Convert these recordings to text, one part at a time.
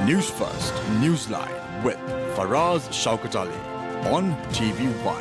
News First, Newsline with Faraz Shaukat Ali on TV1.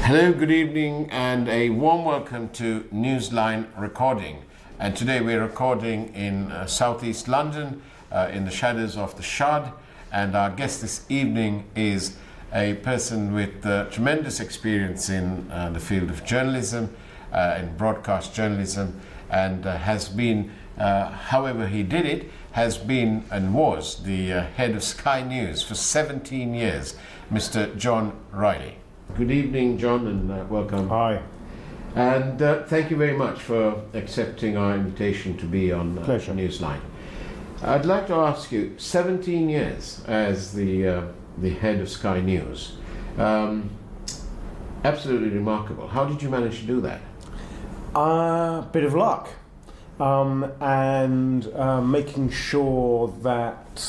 Hello, good evening, and a warm welcome to Newsline recording. And today we're recording in southeast London, in the shadows of the Shard. And our guest this evening is a person with tremendous experience in the field of journalism, in broadcast journalism, and has been, however he did it, has been and was the head of Sky News for 17 years, Mr. John Ryley. Good evening, John, and welcome. Hi. And thank you very much for accepting our invitation to be on Newsline. I'd like to ask you, 17 years as the head of Sky News, absolutely remarkable. How did you manage to do that? Bit of luck, and making sure that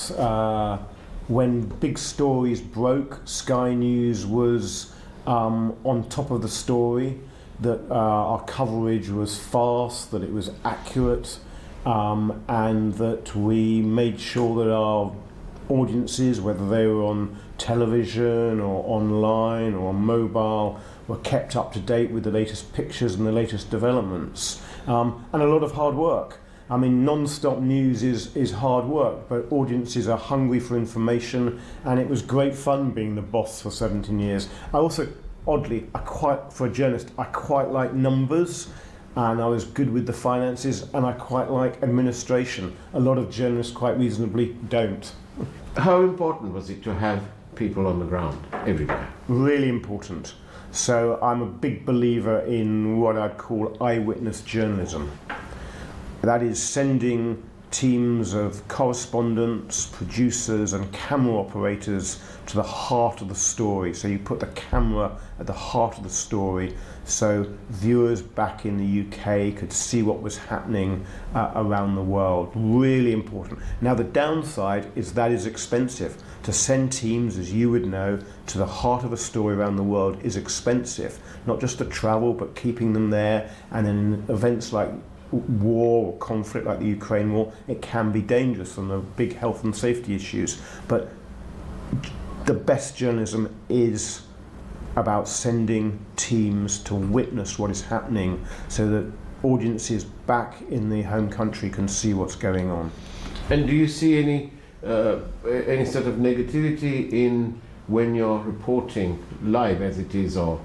when big stories broke, Sky News was on top of the story, that our coverage was fast, that it was accurate, and that we made sure that our audiences, whether they were on television or online or on mobile, were kept up to date with the latest pictures and the latest developments. And a lot of hard work. I mean, non-stop news is hard work, but audiences are hungry for information, and it was great fun being the boss for 17 years. I also, oddly, for a journalist, I quite like numbers, and I was good with the finances, and I quite like administration. A lot of journalists quite reasonably don't. How important was it to have people on the ground everywhere? Really important. So I'm a big believer in what I'd call eyewitness journalism. That is sending teams of correspondents, producers and camera operators to the heart of the story. So you put the camera at the heart of the story so viewers back in the UK could see what was happening around the world. Really important. Now the downside is that is expensive. To send teams, as you would know, to the heart of a story around the world is expensive. Not just the travel, but keeping them there, and then events like war or conflict like the Ukraine war, it can be dangerous on the big health and safety issues. But the best journalism is about sending teams to witness what is happening so that audiences back in the home country can see what's going on. And do you see any sort of negativity in when you're reporting live as it is, or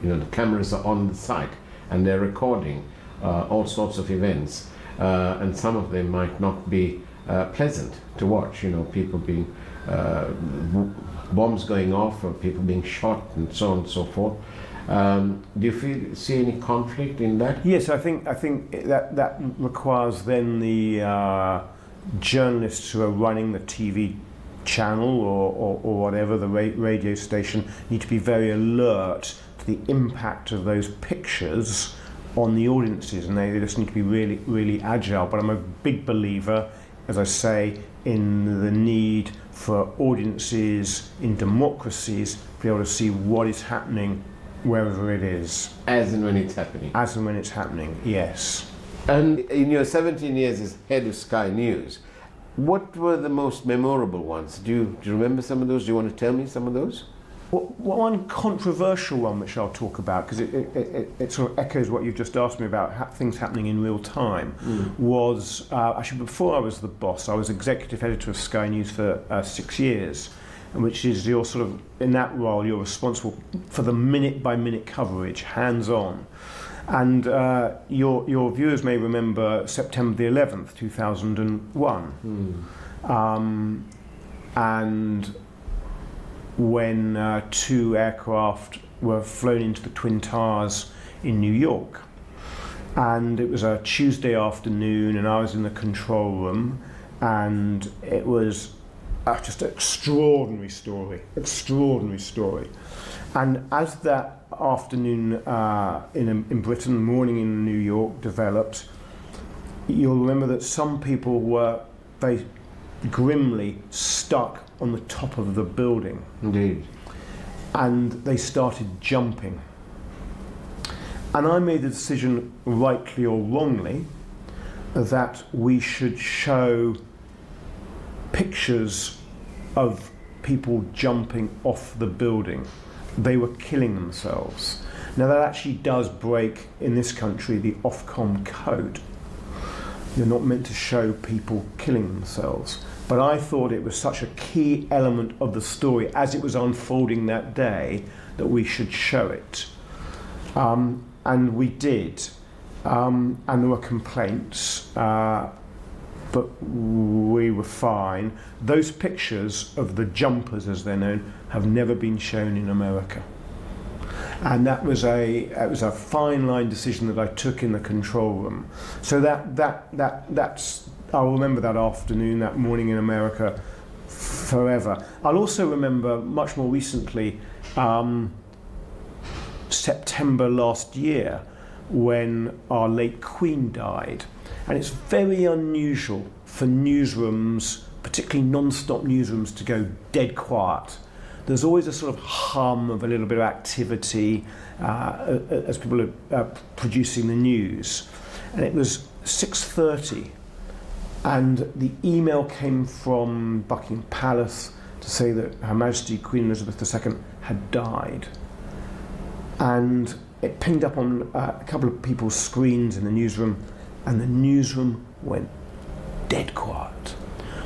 the cameras are on the site and they're recording all sorts of events, and some of them might not be pleasant to watch, people being bombs going off or people being shot and so on and so forth. Do you see any conflict in that? Yes, I think that requires then the journalists who are running the TV channel or whatever, the radio station, need to be very alert to the impact of those pictures on the audiences, and they just need to be really, really agile. But I'm a big believer, as I say, in the need for audiences in democracies to be able to see what is happening wherever it is. As and when it's happening. As and when it's happening, yes. And in your 17 years as head of Sky News, what were the most memorable ones? Do you remember some of those? Do you want to tell me some of those? One controversial one which I'll talk about, because it sort of echoes what you've just asked me about, things happening in real time, was actually before I was the boss, I was executive editor of Sky News for 6 years, which is you're sort of, in that role, you're responsible for the minute-by-minute coverage, hands-on. And your viewers may remember September the 11th, 2001. And when 2 aircraft were flown into the Twin Towers in New York. And it was a Tuesday afternoon, and I was in the control room, and it was just an extraordinary story. And as that afternoon in Britain, morning in New York developed, you'll remember that some people were very grimly stuck on the top of the building. Indeed. And they started jumping. And I made the decision, rightly or wrongly, that we should show pictures of people jumping off the building. They were killing themselves. Now that actually does break, in this country, the Ofcom code. You're not meant to show people killing themselves. But I thought it was such a key element of the story as it was unfolding that day that we should show it. And we did. And there were complaints, but we were fine. Those pictures of the jumpers, as they're known, have never been shown in America. And it was a fine line decision that I took in the control room. So that's I'll remember that afternoon, that morning in America, forever. I'll also remember much more recently, September last year, when our late Queen died. And it's very unusual for newsrooms, particularly non-stop newsrooms, to go dead quiet. There's always a sort of hum of a little bit of activity as people are producing the news. And it was 6:30, and the email came from Buckingham Palace to say that Her Majesty Queen Elizabeth II had died. And it pinged up on a couple of people's screens in the newsroom, and the newsroom went dead quiet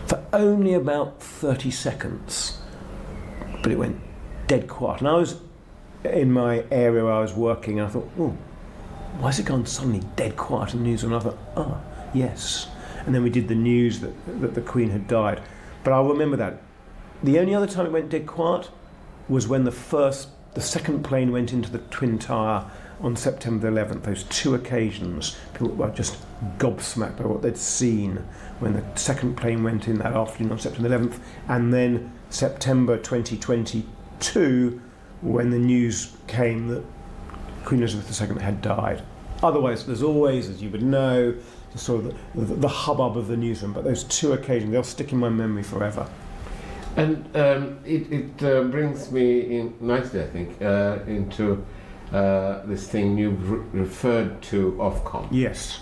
for only about 30 seconds. But it went dead quiet. And I was in my area where I was working, and I thought, oh, why has it gone suddenly dead quiet in the newsroom? And I thought, oh, yes. And then we did the news that the Queen had died. But I'll remember that. The only other time it went dead quiet was when the second plane went into the Twin Tower on September 11th. Those two occasions, people were just gobsmacked by what they'd seen when the second plane went in that afternoon on September 11th, and then September 2022, when the news came that Queen Elizabeth II had died. Otherwise, there's always, as you would know, sort of the hubbub of the newsroom, but those two occasions, they'll stick in my memory forever. And it brings me in nicely, I think, into this thing you've referred to, Ofcom. Yes.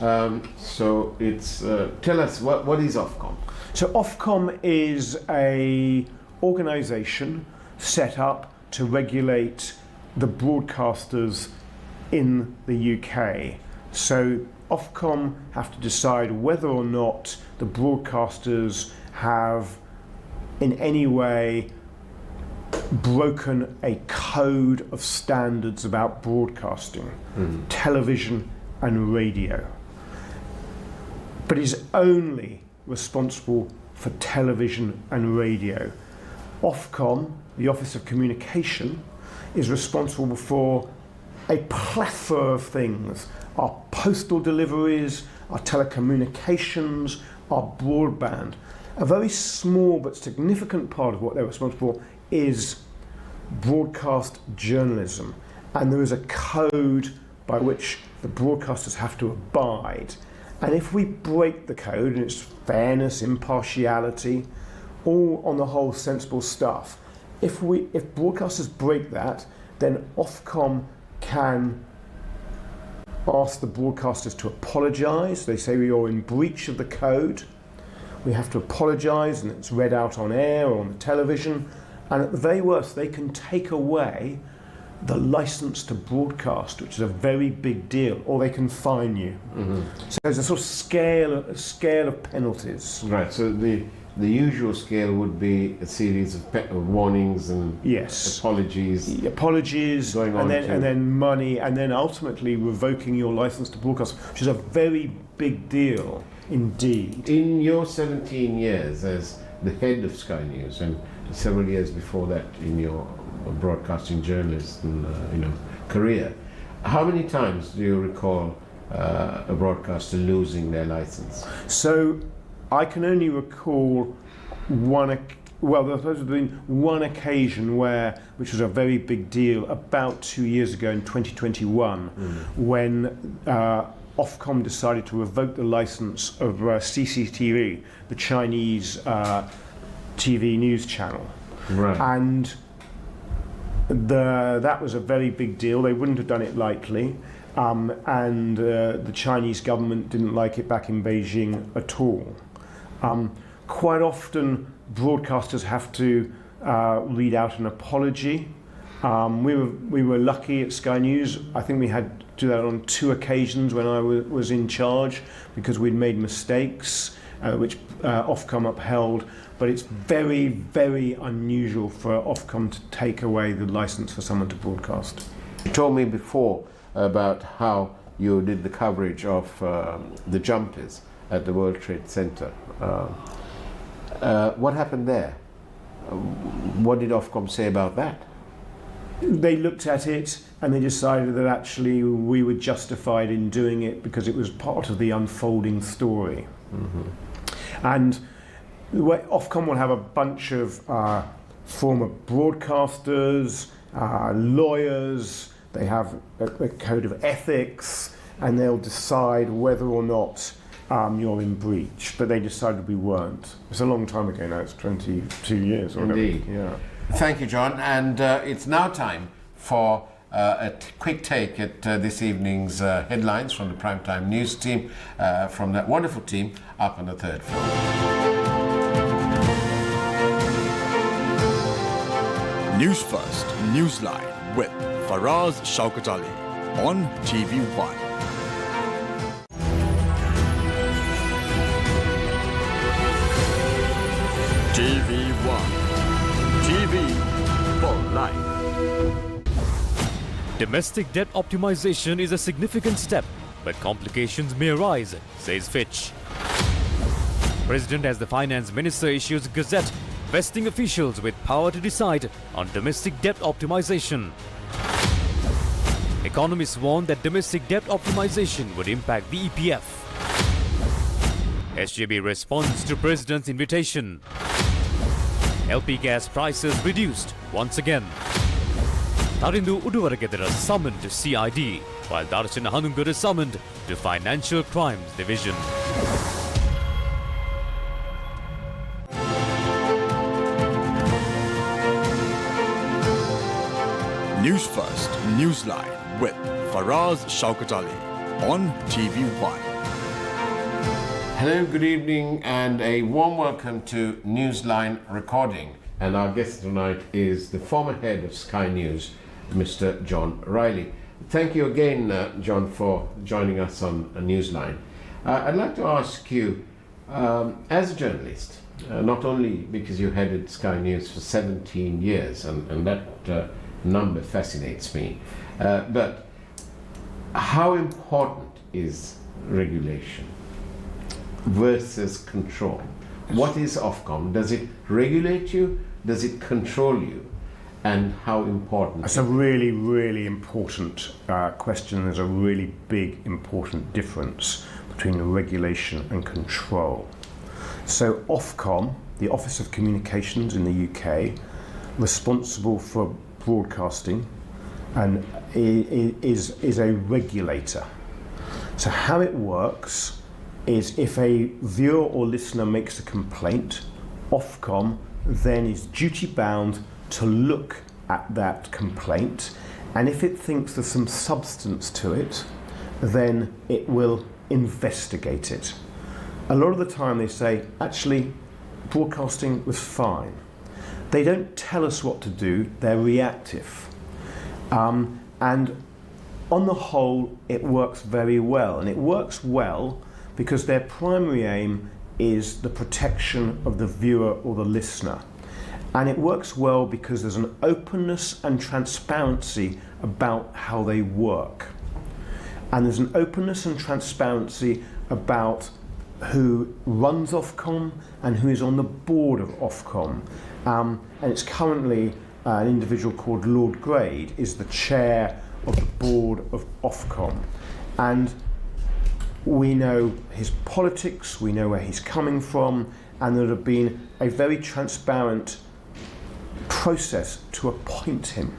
So it's tell us what is Ofcom? So Ofcom is a organisation set up to regulate the broadcasters in the UK. So Ofcom have to decide whether or not the broadcasters have in any way broken a code of standards about broadcasting, television and radio. But is only responsible for television and radio. Ofcom, the Office of Communication, is responsible for a plethora of things: our postal deliveries, our telecommunications, our broadband. A very small but significant part of what they're responsible for is broadcast journalism, and there is a code by which the broadcasters have to abide. And if we break the code, and it's fairness, impartiality, all on the whole sensible stuff, if broadcasters break that, then Ofcom can ask the broadcasters to apologise. They say you're in breach of the code. We have to apologise, and it's read out on air or on the television. And at the very worst, they can take away the licence to broadcast, which is a very big deal, or they can fine you. So there's a sort of scale of penalties. Right. So the usual scale would be a series of warnings and apologies, going on, and then money, and then ultimately revoking your licence to broadcast, which is a very big deal indeed. In your 17 years as the head of Sky News, and several years before that in your broadcasting journalist career, how many times do you recall a broadcaster losing their licence? So I can only recall there's been one occasion which was a very big deal, about 2 years ago in 2021, when Ofcom decided to revoke the licence of CCTV, the Chinese TV news channel. Right. And that was a very big deal. They wouldn't have done it lightly. And the Chinese government didn't like it back in Beijing at all. Of quite often broadcasters have to read out an apology. We were lucky at Sky News. I think we had to do that on 2 occasions when I was in charge, because we'd made mistakes, which Ofcom upheld. But it's very, very unusual for Ofcom to take away the license for someone to broadcast. You told me before about how you did the coverage of the jumpers at the World Trade Center. What happened there? What did Ofcom say about that? They looked at it and they decided that actually we were justified in doing it because it was part of the unfolding story. Mm-hmm. And Ofcom will have a bunch of former broadcasters, lawyers, they have a code of ethics, and they'll decide whether or not you're in breach. But they decided we weren't. It's a long time ago now, it's 22 years or Indeed. whatever. Yeah. Thank you, John. And it's now time for a quick take at this evening's headlines from the Primetime News team, from that wonderful team up on the 3rd floor. News First, Newsline with Faraz Shaukat Ali on TV1. TV1. TV for life. Domestic debt optimization is a significant step, but complications may arise, says Fitch. President as the Finance Minister issues Gazette vesting officials with power to decide on domestic debt optimization. Economists warn that domestic debt optimization would impact the EPF. SJB responds to President's invitation. LP gas prices reduced once again. Tarindu Uduvaragedara summoned to CID, while Darshan Hanunguru summoned to Financial Crimes Division. News First, Newsline with Faraz Shaukat Ali on TV1. Hello, good evening, and a warm welcome to Newsline Recording. And our guest tonight is the former head of Sky News, Mr. John Ryley. Thank you again, John, for joining us on Newsline. I'd like to ask you, as a journalist, not only because you headed Sky News for 17 years, and that number fascinates me, but how important is regulation versus control? What is Ofcom? Does it regulate you? Does it control you? And how important? That's a really, really important question. There's a really big, important difference between regulation and control. So Ofcom, the Office of Communications in the UK, responsible for broadcasting and is a regulator. So how it works is if a viewer or listener makes a complaint, Ofcom then is duty bound to look at that complaint, and if it thinks there's some substance to it, then it will investigate it. A lot of the time they say, actually, broadcasting was fine. They don't tell us what to do, they're reactive. And on the whole, it works very well. And it works well because their primary aim is the protection of the viewer or the listener. And it works well because there's an openness and transparency about how they work. And there's an openness and transparency about who runs Ofcom and who is on the board of Ofcom. And it's currently an individual called Lord Grade is the chair of the board of Ofcom. And we know his politics, we know where he's coming from, and there have been a very transparent process to appoint him.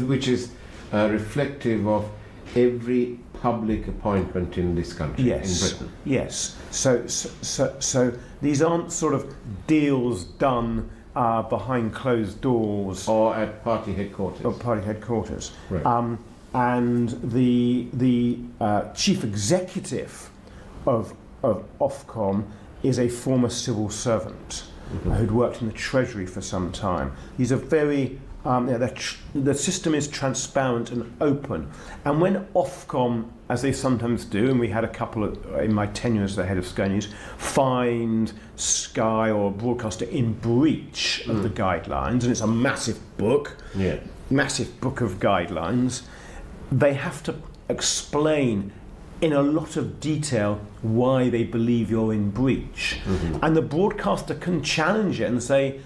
Which is reflective of every public appointment in this country, yes, in Britain. Yes. So these aren't sort of deals done behind closed doors or at party headquarters. Right. And the chief executive of Ofcom is a former civil servant who'd worked in the Treasury for some time. He's a very, the system is transparent and open. And when Ofcom, as they sometimes do, and we had a couple in my tenure as the head of Sky News, find Sky or a broadcaster in breach of the guidelines, and it's a massive book of guidelines, they have to explain in a lot of detail why they believe you're in breach. And the broadcaster can challenge it and say,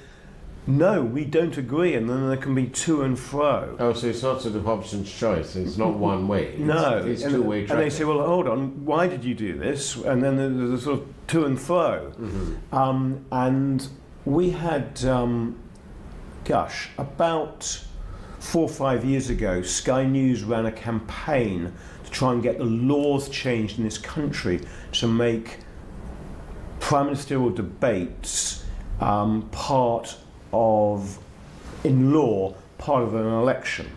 no, we don't agree, and then there can be to and fro. Oh, so it's not sort of Hobson's choice, it's not one way. It's two-way traffic. And they say, well, hold on, why did you do this? And then there's a sort of to and fro. And we had, about 4 or 5 years ago, Sky News ran a campaign to try and get the laws changed in this country to make prime ministerial debates part of an election.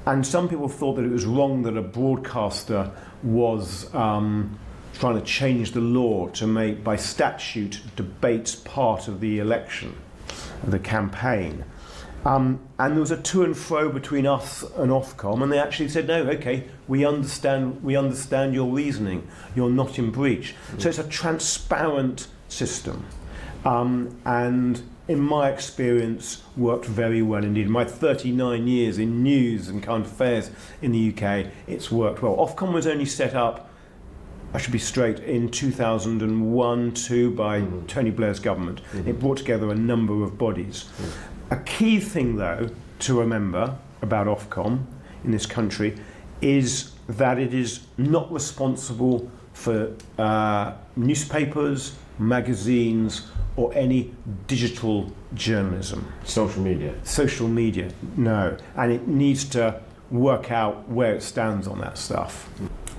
And some people thought that it was wrong that a broadcaster was trying to change the law to make, by statute, debates part of the election, the campaign. And there was a to and fro between us and Ofcom, and they actually said, no, okay, we understand your reasoning, you're not in breach. So it's a transparent system. And in my experience, worked very well indeed. My 39 years in news and current affairs in the UK, it's worked well. Ofcom was only set up, I should be straight, in 2001-2 by Tony Blair's government. It brought together a number of bodies. A key thing, though, to remember about Ofcom in this country is that it is not responsible for newspapers, magazines, or any digital journalism. Social media, no. And it needs to work out where it stands on that stuff.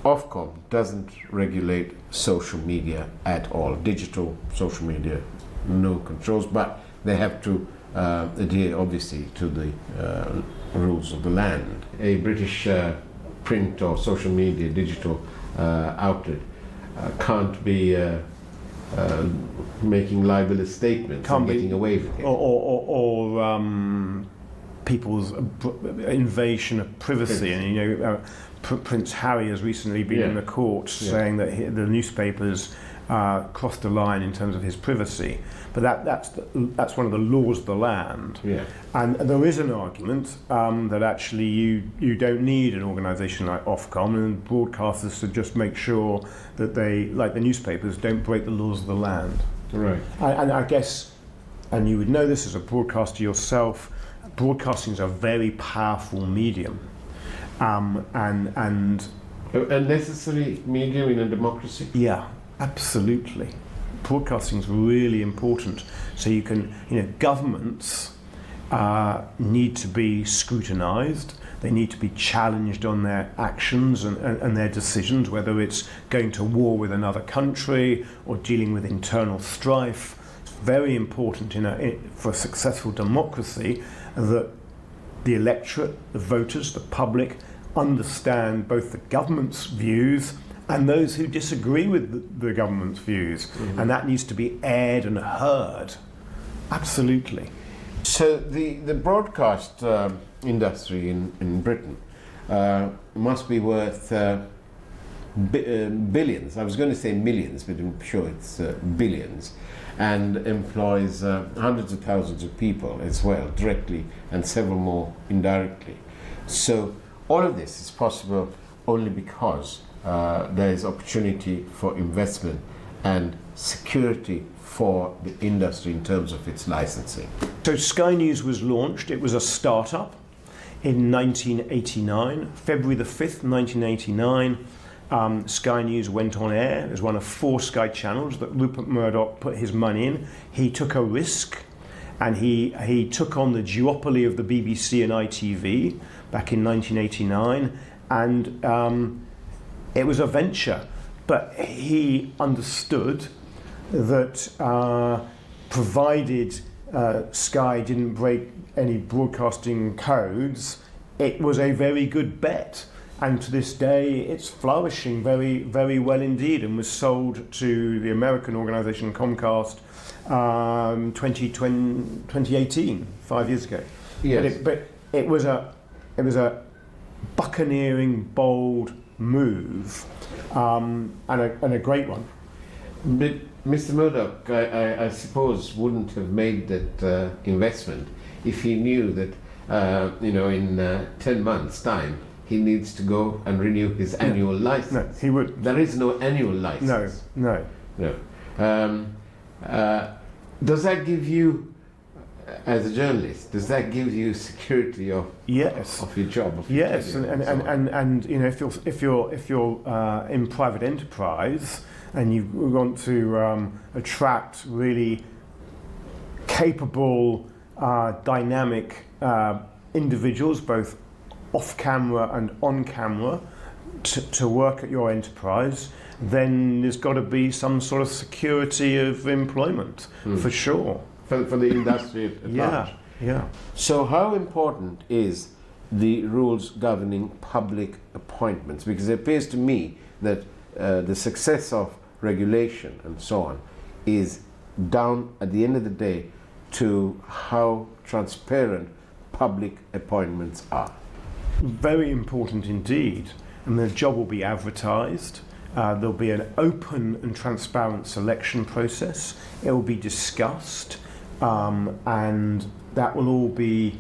Ofcom doesn't regulate social media at all. Digital social media, no controls, but they have to adhere, obviously, to the rules of the land. A British print or social media digital outlet can't be making libelous statements and getting away with it. Or people's invasion of privacy. And Prince Harry has recently been in the court saying that the newspapers crossed the line in terms of his privacy. But that's one of the laws of the land. And there is an argument that actually you don't need an organisation like Ofcom, and broadcasters should just make sure that they, like the newspapers, don't break the laws of the land. Right. And I guess, and you would know this as a broadcaster yourself, broadcasting is a very powerful medium. And a necessary medium in a democracy? Yeah, absolutely. Broadcasting is really important. So you can, governments need to be scrutinised. They need to be challenged on their actions and their decisions, whether it's going to war with another country or dealing with internal strife. It's very important for a successful democracy that the electorate, the voters, the public understand both the government's views and those who disagree with the government's views. And that needs to be aired and heard. Absolutely. So the broadcast industry in Britain must be worth billions. I was going to say millions, but I'm sure it's billions, and employs hundreds of thousands of people as well, directly, and several more indirectly. So all of this is possible only because there is opportunity for investment and security for the industry in terms of its licensing. So Sky News was launched. It was a start-up in 1989, February the 5th, 1989. Sky News went on air. It was one of 4 Sky channels that Rupert Murdoch put his money in. He took a risk, and he took on the duopoly of the BBC and ITV back in 1989, and it was a venture, but he understood that provided Sky didn't break any broadcasting codes, it was a very good bet. and to this day it's flourishing very, very well indeed, and was sold to the American organisation Comcast 2018, 5 years ago. Yes. But it was a buccaneering, bold move, and a great one. But Mr. Murdoch, I suppose, wouldn't have made that investment if he knew that, in 10 months' time, he needs to go and renew his annual license. No, he would. There is no annual license. No. Does that give you, as a journalist, does that give you security of Yes. of your job? Of Yes, your career and, so on? and you know, if you're in private enterprise and you want to attract really capable, dynamic individuals, both off camera and on camera, to work at your enterprise, then there's got to be some sort of security of employment, for sure. for the industry at large. Yeah. So how important is the rules governing public appointments? Because it appears to me that the success of regulation and so on is down at the end of the day to how transparent public appointments are. Very important indeed. And the job will be advertised. There'll be an open and transparent selection process. It will be discussed, and that will all be,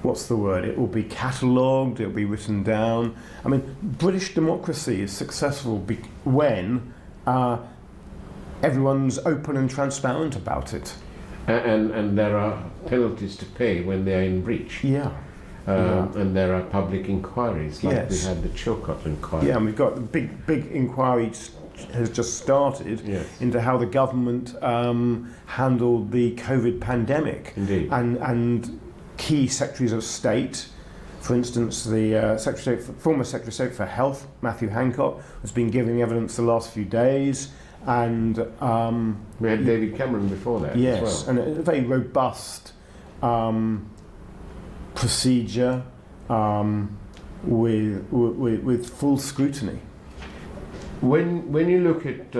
what's the word? It will be catalogued, it will be written down. I mean, British democracy is successful when everyone's open and transparent about it. And there are penalties to pay when they are in breach. Yeah. And there are public inquiries, like Yes. we had the Chilcot inquiry. Yeah, and we've got the big inquiry has just started Yes. into how the government handled the COVID pandemic. Indeed. And key secretaries of state, for instance, the former Secretary of State for Health, Matthew Hancock, has been giving evidence the last few days. And We had David Cameron before that yes, as well. and a very robust procedure with full scrutiny. When you look at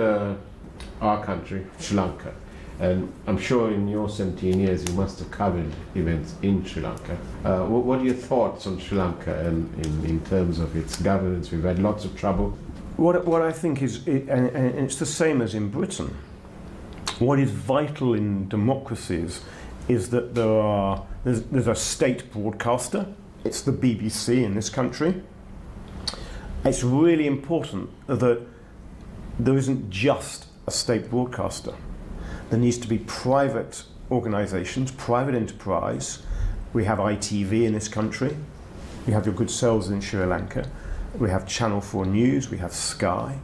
our country, Sri Lanka, and I'm sure in your 17 years you must have covered events in Sri Lanka. What are your thoughts on Sri Lanka and in terms of its governance? We've had lots of trouble. What I think is, and it's the same as in Britain, what is vital in democracies is that there's a state broadcaster. It's the BBC in this country. It's really important that there isn't just a state broadcaster. There needs to be private organisations, private enterprise. We have ITV in this country. We have your good selves in Sri Lanka. We have Channel 4 News. We have Sky.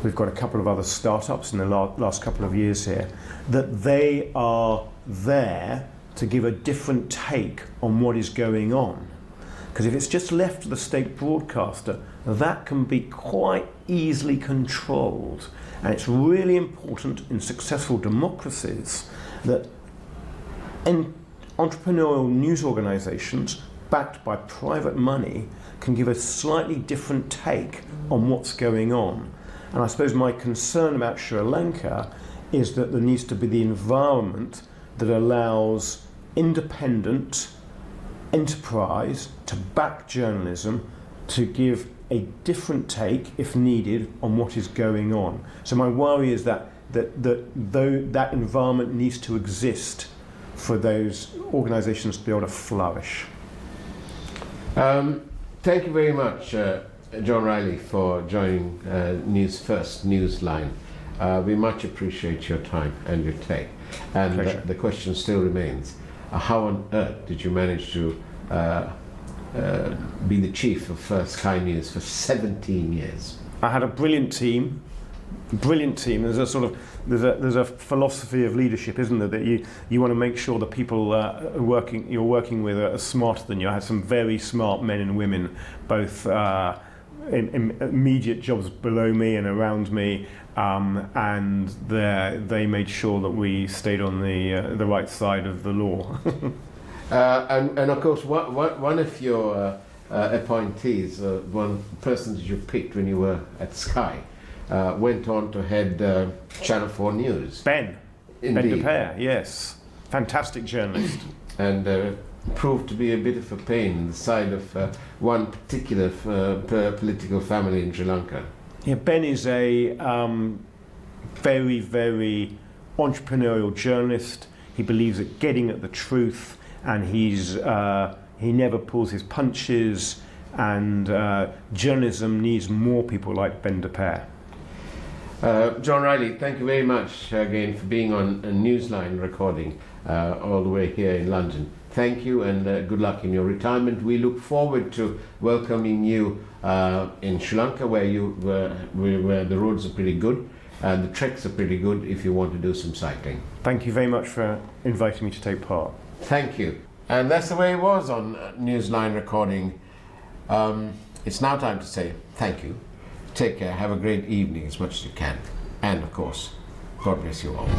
We've got a couple of other startups in the last couple of years here, that they are there to give a different take on what is going on. Because if it's just left to the state broadcaster, that can be quite easily controlled. And it's really important in successful democracies that entrepreneurial news organisations backed by private money can give a slightly different take on what's going on. And I suppose my concern about Sri Lanka is that there needs to be the environment that allows independent enterprise to back journalism, to give a different take, if needed, on what is going on. So my worry is that environment needs to exist for those organisations to be able to flourish. Thank you very much, John Ryley, for joining News First Newsline. We much appreciate your time and your take. And the question still remains, how on earth did you manage to be the chief of Sky News for 17 years? I had a brilliant team. There's a sort of there's a philosophy of leadership, isn't there, that you want to make sure the people you're working with are smarter than you. I had some very smart men and women, both in immediate jobs below me and around me, and they made sure that we stayed on the right side of the law. And of course, one of your appointees, one person that you picked when you were at Sky, went on to head Channel 4 News. Ben Indeed. de Pere, yes. Fantastic journalist. And proved to be a bit of a pain in the side of one particular political family in Sri Lanka. Yeah, Ben is a very, very entrepreneurial journalist. He believes at getting at the truth, and he never pulls his punches, and journalism needs more people like Ben de Pere. John Ryley, thank you very much again for being on a Newsline recording all the way here in London. Thank you, and good luck in your retirement. We look forward to welcoming you in Sri Lanka, where the roads are pretty good and the treks are pretty good if you want to do some cycling. Thank you very much for inviting me to take part. Thank you. And that's the way it was on Newsline recording. It's now time to say thank you. Take care, have a great evening as much as you can. And of course, God bless you all.